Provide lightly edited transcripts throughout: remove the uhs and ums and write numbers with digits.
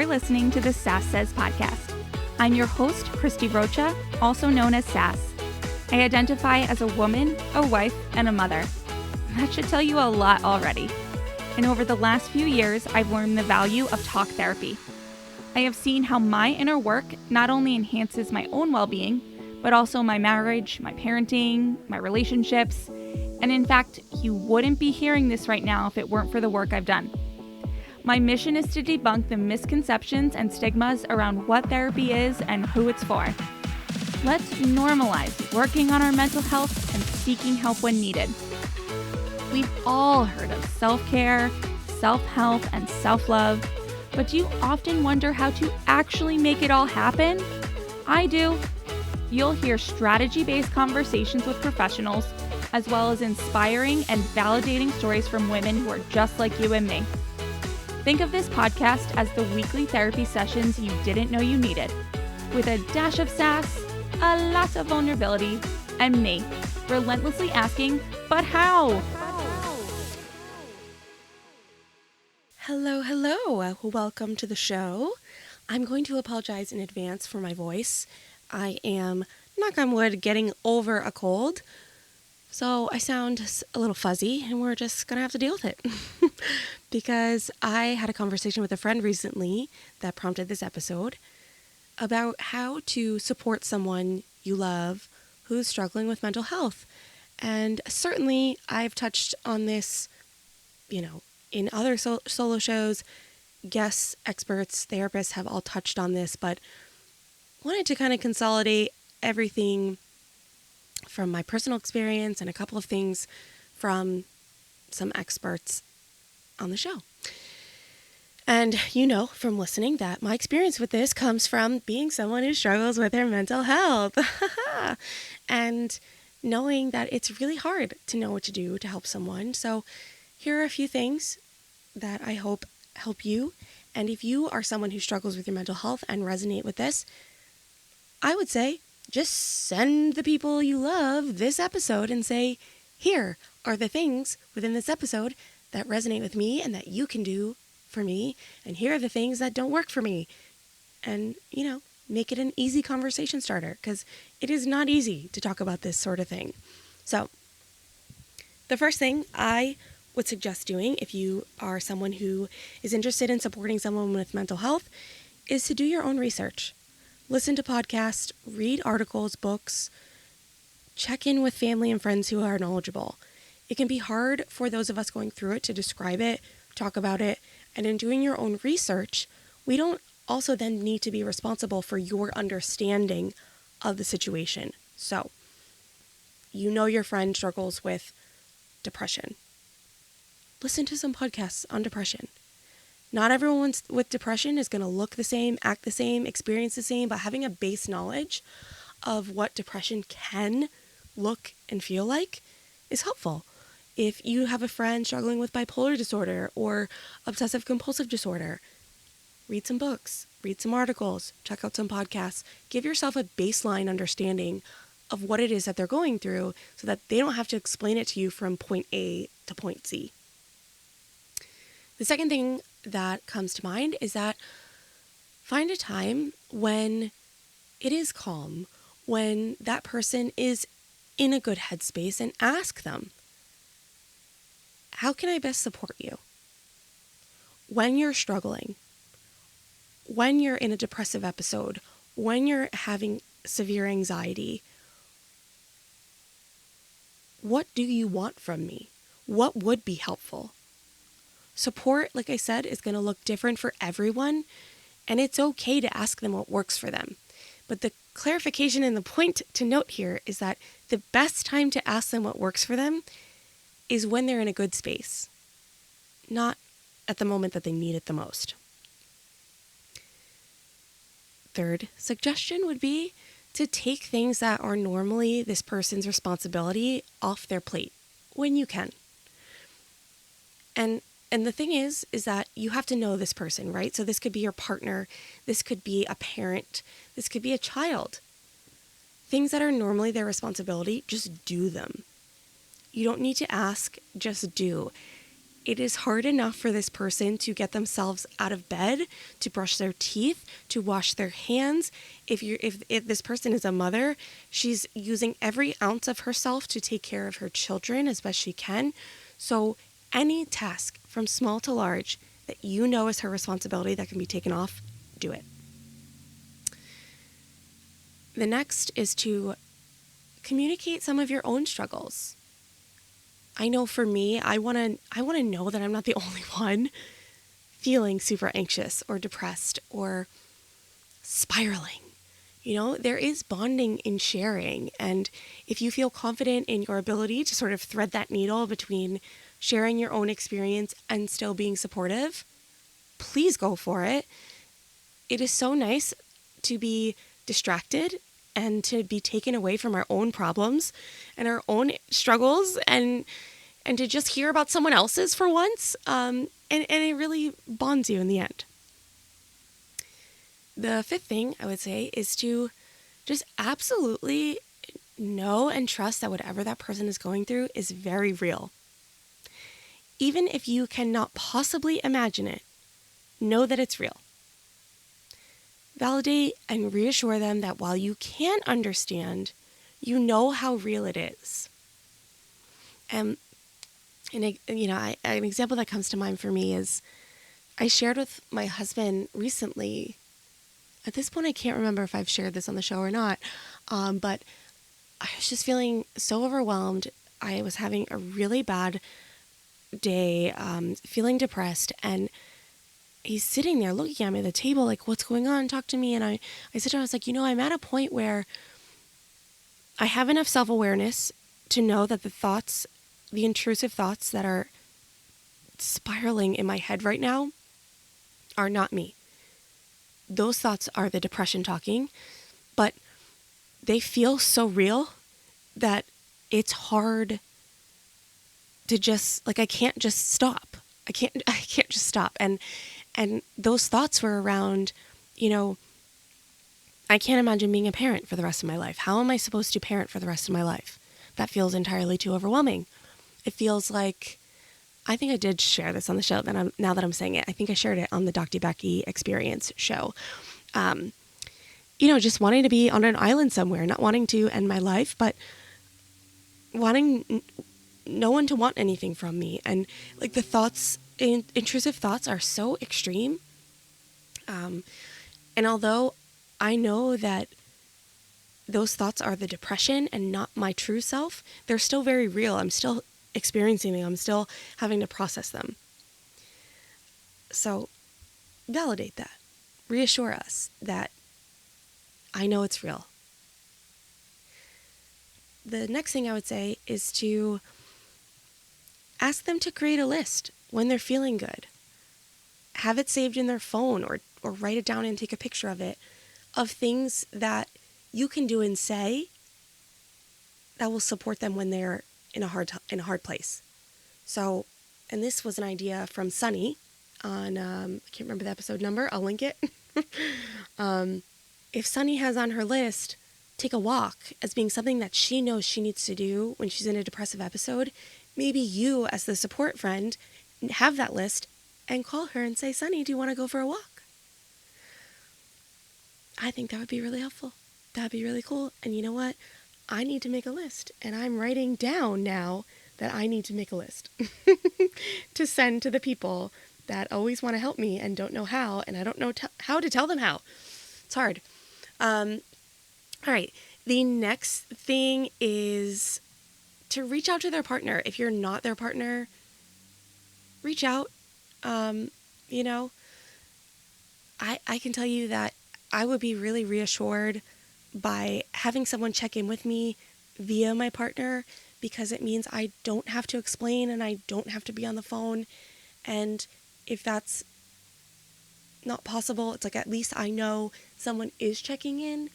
You're listening to the Sass podcast. I'm your host, Christie Rocha, also known as Sass. I identify as a woman, a wife, and a mother. That should tell you a lot already. And over the last few years, I've learned the value of talk therapy. I have seen how my inner work not only enhances my own well-being, but also my marriage, my parenting, my relationships. And in fact, you wouldn't be hearing this right now if it weren't for the work I've done. My mission is to debunk the misconceptions and stigmas around what therapy is and who it's for. Let's normalize working on our mental health and seeking help when needed. We've all heard of self-care, self-help, and self-love, but do you often wonder how to actually make it all happen? I do. You'll hear strategy-based conversations with professionals, as well as inspiring and validating stories from women who are just like you and me. Think of this podcast as the weekly therapy sessions you didn't know you needed, with a dash of sass, a lot of vulnerability, and me, relentlessly asking, but how? Hello. Welcome to the show. I'm going to apologize in advance for my voice. I am, knock on wood, getting over a cold, so I sound a little fuzzy, and we're just going to have to deal with it. Because I had a conversation with a friend recently that prompted this episode about how to support someone you love who's struggling with mental health. And certainly I've touched on this, in other solo shows. Guests, experts, therapists have all touched on this, but wanted to kind of consolidate everything from my personal experience and a couple of things from some experts on the show. And you know from listening that my experience with this comes from being someone who struggles with their mental health. And knowing that it's really hard to know what to do to help someone. So here are a few things that I hope help you. And if you are someone who struggles with your mental health and resonate with this, I would say just send the people you love this episode and say, here are the things within this episode that resonate with me and that you can do for me. And here are the things that don't work for me. And, make it an easy conversation starter, because it is not easy to talk about this sort of thing. So the first thing I would suggest doing if you are someone who is interested in supporting someone with mental health is to do your own research. Listen to podcasts, read articles, books, check in with family and friends who are knowledgeable. It can be hard for those of us going through it to describe it, talk about it, and in doing your own research, we don't also then need to be responsible for your understanding of the situation. So, your friend struggles with depression. Listen to some podcasts on depression. Not everyone with depression is going to look the same, act the same, experience the same, but having a base knowledge of what depression can look and feel like is helpful. If you have a friend struggling with bipolar disorder or obsessive compulsive disorder, read some books, read some articles, check out some podcasts, give yourself a baseline understanding of what it is that they're going through so that they don't have to explain it to you from point A to point Z. The second thing that comes to mind is that find a time when it is calm, when that person is in a good headspace, and ask them, how can I best support you? When you're struggling, when you're in a depressive episode, when you're having severe anxiety, what do you want from me? What would be helpful? Support, like I said, is going to look different for everyone, and it's okay to ask them what works for them. But the clarification and the point to note here is that the best time to ask them what works for them is when they're in a good space, not at the moment that they need it the most. Third suggestion would be to take things that are normally this person's responsibility off their plate when you can. And the thing is that you have to know this person, right? So this could be your partner, this could be a parent, this could be a child. Things that are normally their responsibility, just do them. You don't need to ask, just do. It is hard enough for this person to get themselves out of bed, to brush their teeth, to wash their hands. If this person is a mother, she's using every ounce of herself to take care of her children as best she can. So any task from small to large that you know is her responsibility that can be taken off, do it. The next is to communicate some of your own struggles. I know for me, I want to know that I'm not the only one feeling super anxious or depressed or spiraling. There is bonding in sharing. And if you feel confident in your ability to sort of thread that needle between sharing your own experience and still being supportive, please go for it. It is so nice to be distracted and to be taken away from our own problems and our own struggles and to just hear about someone else's for once. And it really bonds you in the end. The fifth thing I would say is to just absolutely know and trust that whatever that person is going through is very real. Even if you cannot possibly imagine it, know that it's real. Validate and reassure them that while you can't understand, you know how real it is. And an example that comes to mind for me is I shared with my husband recently. At this point, I can't remember if I've shared this on the show or not, but I was just feeling so overwhelmed. I was having a really bad day, feeling depressed, and he's sitting there looking at me at the table like, what's going on? Talk to me. And I said to him, I was like, I'm at a point where I have enough self-awareness to know that the intrusive thoughts that are spiraling in my head right now are not me. Those thoughts are the depression talking, but they feel so real that it's hard to just, I can't just stop. I can't just stop. And those thoughts were around, I can't imagine being a parent for the rest of my life. How am I supposed to parent for the rest of my life? That feels entirely too overwhelming. It feels like, I think I did share this on the show, now that I'm saying it. I think I shared it on the Becky Experience show. Just wanting to be on an island somewhere, not wanting to end my life, but wanting no one to want anything from me. And the thoughts, intrusive thoughts are so extreme. And although I know that those thoughts are the depression and not my true self, they're still very real. I'm still experiencing them. I'm still having to process them. So validate that. Reassure us that I know it's real. The next thing I would say is to ask them to create a list when they're feeling good. Have it saved in their phone or write it down and take a picture of it, of things that you can do and say that will support them when they're in a hard place. So, and this was an idea from Sunni on, I can't remember the episode number, I'll link it. If Sunni has on her list, take a walk as being something that she knows she needs to do when she's in a depressive episode, maybe you as the support friend have that list and call her and say, Sunni, do you want to go for a walk? I think that would be really helpful. That'd be really cool. And you know what? I need to make a list. And I'm writing down now that I need to make a list to send to the people that always want to help me and don't know how. And I don't know how to tell them how. It's hard. All right. The next thing is to reach out to their partner. If you're not their partner, reach out. I can tell you that I would be really reassured by having someone check in with me via my partner, because it means I don't have to explain and I don't have to be on the phone. And if that's not possible, it's at least I know someone is checking in.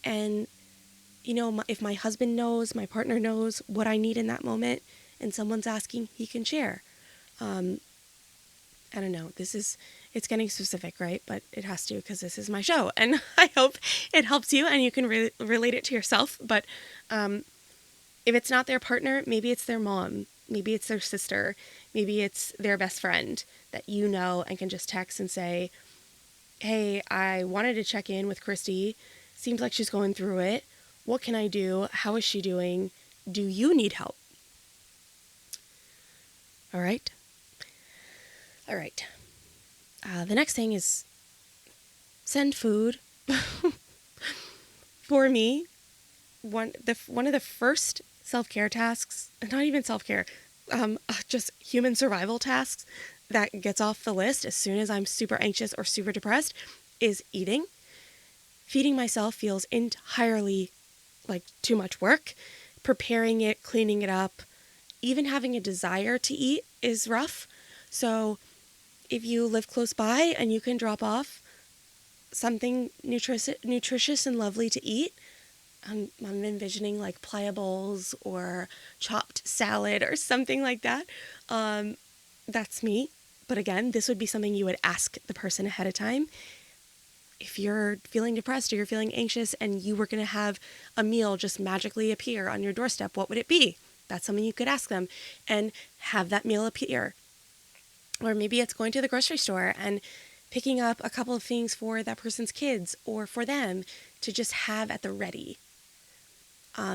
And, if my husband knows, my partner knows what I need in that moment and someone's asking, he can share. I don't know, it's getting specific, right? But it has to, because this is my show, and I hope it helps you and you can relate it to yourself. But if it's not their partner, maybe it's their mom. Maybe it's their sister. Maybe it's their best friend that you know and can just text and say, hey, I wanted to check in with Christy. Seems like she's going through it. What can I do? How is she doing? Do you need help? All right. The next thing is send food. For me, one of the first self-care tasks, not even self-care, just human survival tasks that gets off the list as soon as I'm super anxious or super depressed is eating. Feeding myself feels entirely like too much work. Preparing it, cleaning it up, even having a desire to eat is rough. So if you live close by and you can drop off something nutritious and lovely to eat, I'm envisioning like pliables or chopped salad or something like that. That's me. But again, this would be something you would ask the person ahead of time. If you're feeling depressed or you're feeling anxious and you were going to have a meal just magically appear on your doorstep, what would it be? That's something you could ask them and have that meal appear. Or maybe it's going to the grocery store and picking up a couple of things for that person's kids or for them to just have at the ready.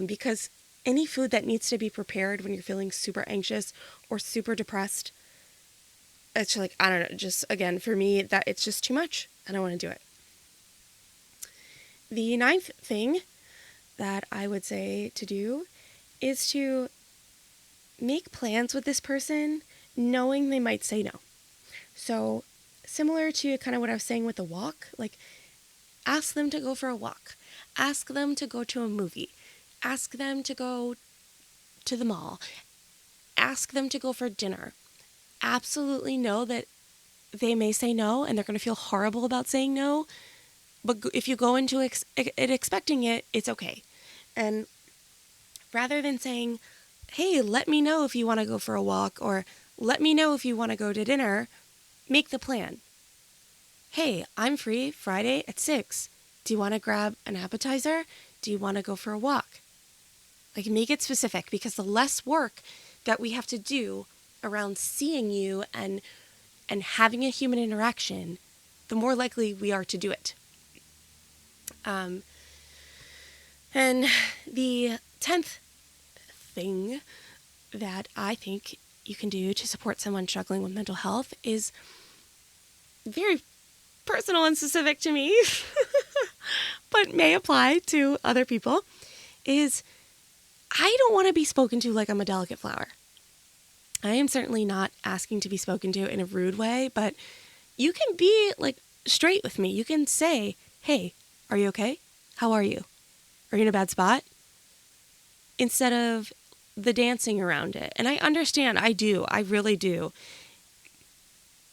Because any food that needs to be prepared when you're feeling super anxious or super depressed, it's like, I don't know, just again, for me, that it's just too much. I don't want to do it. The ninth thing that I would say to do is to make plans with this person knowing they might say no. So similar to kind of what I was saying with the walk, like ask them to go for a walk, ask them to go to a movie, ask them to go to the mall, ask them to go for dinner. Absolutely know that they may say no and they're going to feel horrible about saying no. But if you go into it expecting it, it's okay. And rather than saying, hey, let me know if you want to go for a walk or let me know if you want to go to dinner, make the plan. Hey, I'm free Friday at 6. Do you want to grab an appetizer? Do you want to go for a walk? Like, make it specific, because the less work that we have to do around seeing you and having a human interaction, the more likely we are to do it. And the 10th thing that I think you can do to support someone struggling with mental health is very personal and specific to me, but may apply to other people, is I don't want to be spoken to like I'm a delicate flower. I am certainly not asking to be spoken to in a rude way, but you can be like straight with me. You can say, hey, are you okay? How are you? Are you in a bad spot? Instead of the dancing around it. And I understand, I really do.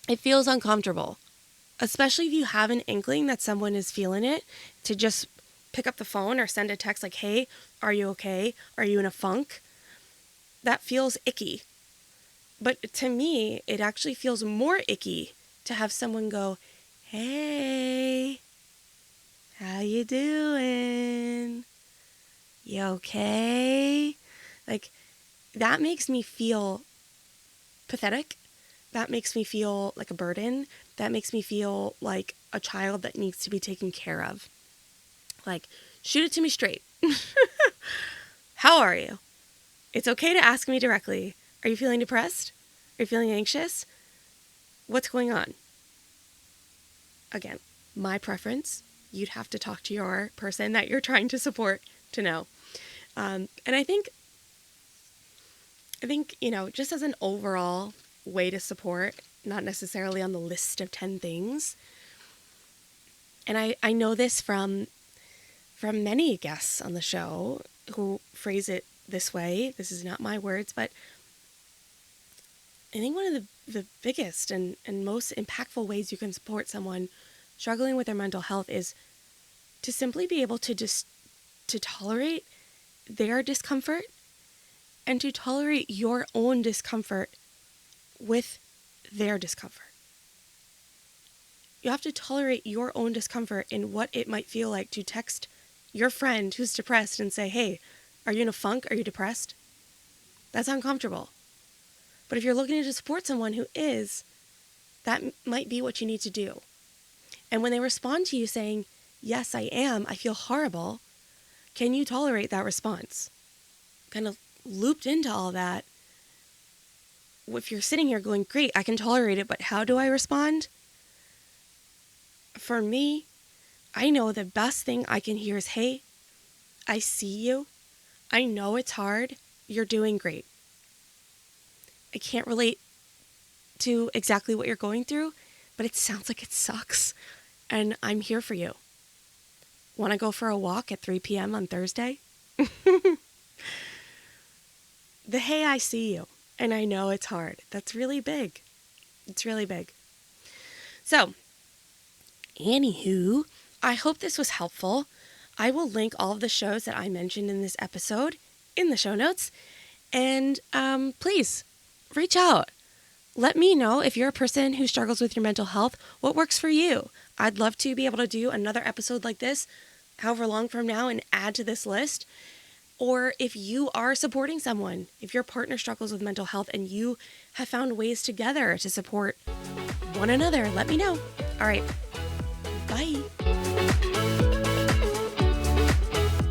It feels uncomfortable, especially if you have an inkling that someone is feeling it, to just pick up the phone or send a text like, hey, are you okay? Are you in a funk? That feels icky. But to me, it actually feels more icky to have someone go, hey, how you doing? You okay? Like, that makes me feel pathetic. That makes me feel like a burden. That makes me feel like a child that needs to be taken care of. Like, shoot it to me straight. How are you? It's okay to ask me directly. Are you feeling depressed? Are you feeling anxious? What's going on? Again, my preference, you'd have to talk to your person that you're trying to support to know. And I think, just as an overall way to support, not necessarily on the list of 10 things. And I know this from many guests on the show who phrase it this way. This is not my words, but I think one of the biggest and most impactful ways you can support someone struggling with their mental health is to simply be able to to tolerate their discomfort and to tolerate your own discomfort with their discomfort. You have to tolerate your own discomfort in what it might feel like to text your friend who's depressed and say, hey, are you in a funk? Are you depressed? That's uncomfortable. But if you're looking to support someone who is, that might be what you need to do. And when they respond to you saying, yes, I am, I feel horrible, can you tolerate that response? Kind of looped into all that. If you're sitting here going, great, I can tolerate it, but how do I respond? For me, I know the best thing I can hear is, hey, I see you. I know it's hard. You're doing great. I can't relate to exactly what you're going through, but it sounds like it sucks. And I'm here for you. Want to go for a walk at 3 p.m. on Thursday? The hey, I see you. And I know it's hard. That's really big. It's really big. So, anywho, I hope this was helpful. I will link all of the shows that I mentioned in this episode in the show notes. And please, reach out. Let me know if you're a person who struggles with your mental health, what works for you. I'd love to be able to do another episode like this, however long from now, and add to this list. Or if you are supporting someone, if your partner struggles with mental health and you have found ways together to support one another, let me know. All right. Bye.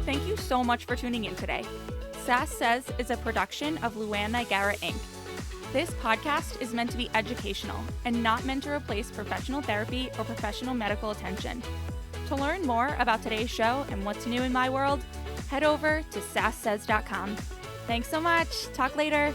Thank you so much for tuning in today. Sass Says is a production of Luann Nigara Inc. This podcast is meant to be educational and not meant to replace professional therapy or professional medical attention. To learn more about today's show and what's new in my world, head over to sasssays.com. Thanks so much. Talk later.